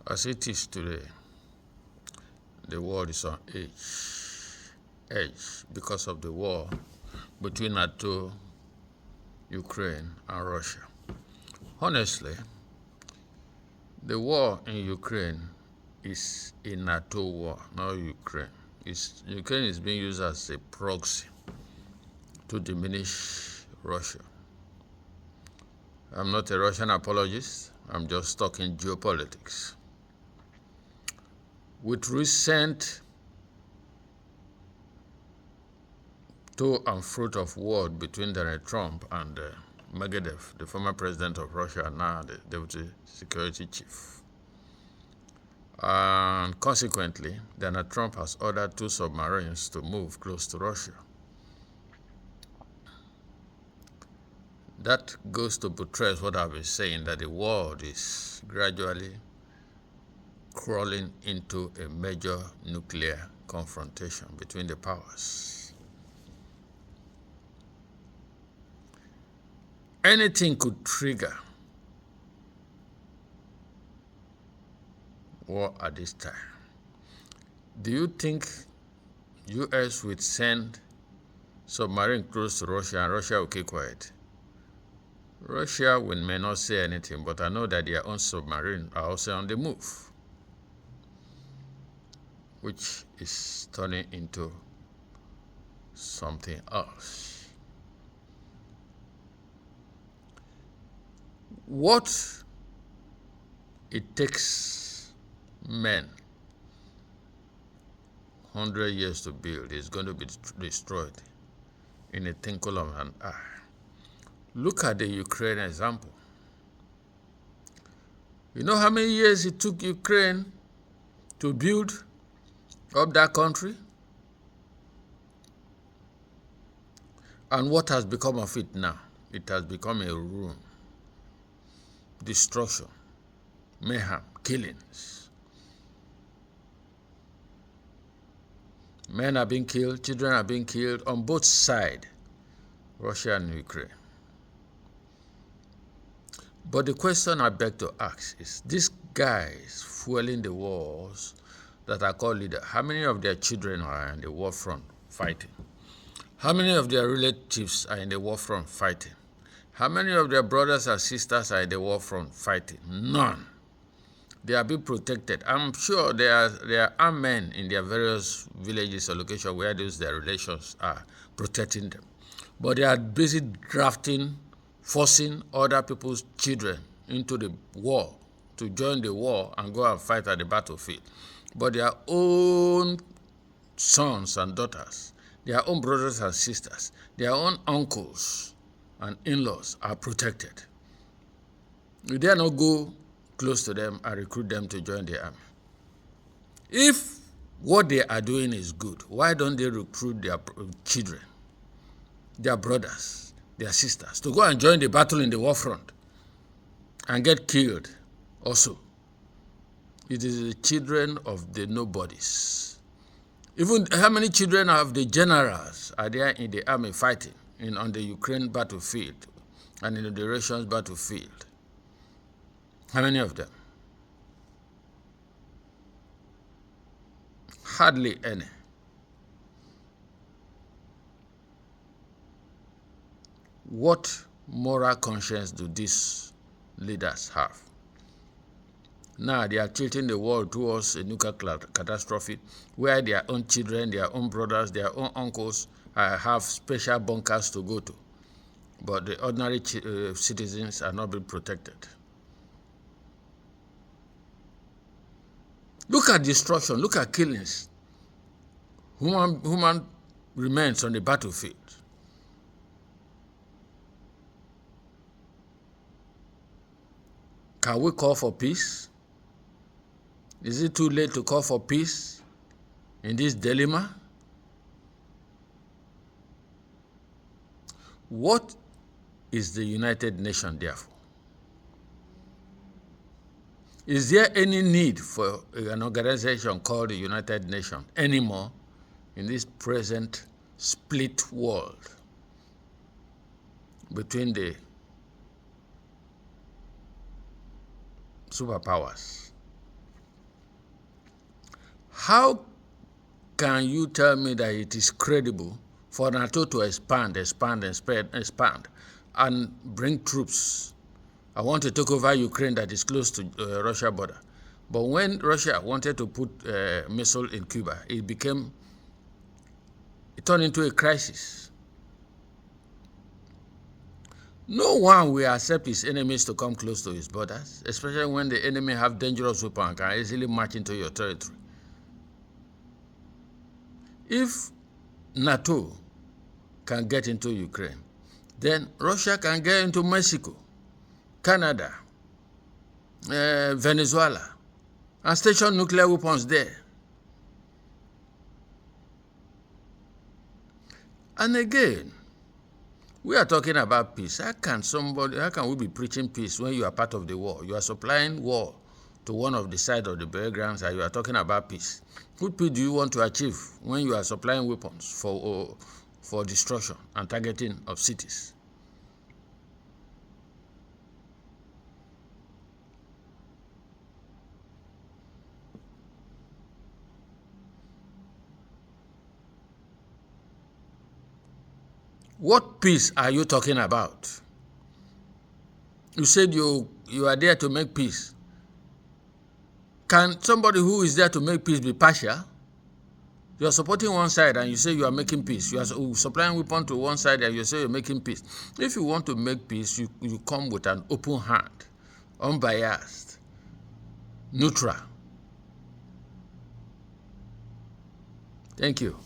As it is today, the world is on edge because of the war between NATO, Ukraine, and Russia. Honestly, the war in Ukraine is a NATO war, not Ukraine. Ukraine is being used as a proxy to diminish Russia. I'm not a Russian apologist. I'm just talking geopolitics. With recent to and fruit of war between Donald Trump and Medvedev, the former president of Russia, and now the deputy security chief. And consequently, Donald Trump has ordered 2 submarines to move close to Russia. That goes to buttress what I've been saying, that the world is gradually crawling into a major nuclear confrontation between the powers. Anything could trigger war at this time. Do you think U.S. would send submarine close to Russia and Russia will keep quiet? Russia may not say anything, but I know that their own submarine are also on the move, which is turning into something else. What it takes men 100 years to build is going to be destroyed in a twinkle of an eye. Look at the Ukraine example. You know how many years it took Ukraine to build up that country? And what has become of it now? It has become a ruin. Destruction, mayhem, killings. Men are being killed, children are being killed on both sides, Russia and Ukraine. But the question I beg to ask is, these guys fueling the wars that are called leaders, how many of their children are in the war front fighting? How many of their relatives are in the war front fighting? How many of their brothers and sisters are in the war front fighting? None. They are being protected. I'm sure there are armed men in their various villages or locations where their relations are protecting them. But they are busy drafting, forcing other people's children into the war, to join the war and go and fight at the battlefield. But their own sons and daughters, their own brothers and sisters, their own uncles and in-laws are protected. You dare not go close to them and recruit them to join the army. If what they are doing is good, why don't they recruit their children, their brothers, their sisters, to go and join the battle in the war front and get killed also? It is the children of the nobodies. Even how many children of the generals are there in the army fighting on the Ukraine battlefield and in the Russian battlefield? How many of them? Hardly any. What moral conscience do these leaders have? Now they are tilting the world towards a nuclear catastrophe where their own children, their own brothers, their own uncles have special bunkers to go to. But the ordinary citizens are not being protected. Look at destruction, look at killings. Human remains on the battlefield. Can we call for peace? Is it too late to call for peace in this dilemma? What is the United Nations there for? Is there any need for an organization called the United Nations anymore in this present split world between the superpowers? How can you tell me that it is credible for NATO to expand, and bring troops? I want to take over Ukraine that is close to Russia border. But when Russia wanted to put a missile in Cuba, it turned into a crisis. No one will accept his enemies to come close to his borders, especially when the enemy have dangerous weapons and can easily march into your territory. If NATO can get into Ukraine, then Russia can get into Mexico, Canada, Venezuela, and station nuclear weapons there. And again, we are talking about peace. How can we be preaching peace when you are part of the war? You are supplying war to one of the sides of the battlegrounds and you are talking about peace. What peace do you want to achieve when you are supplying weapons for destruction and targeting of cities? What peace are you talking about? You said you are there to make peace. Can somebody who is there to make peace be partial? You are supporting one side and you say you are making peace. You are supplying weapons to one side and you say you're making peace. If you want to make peace, you come with an open hand, unbiased, neutral. Thank you.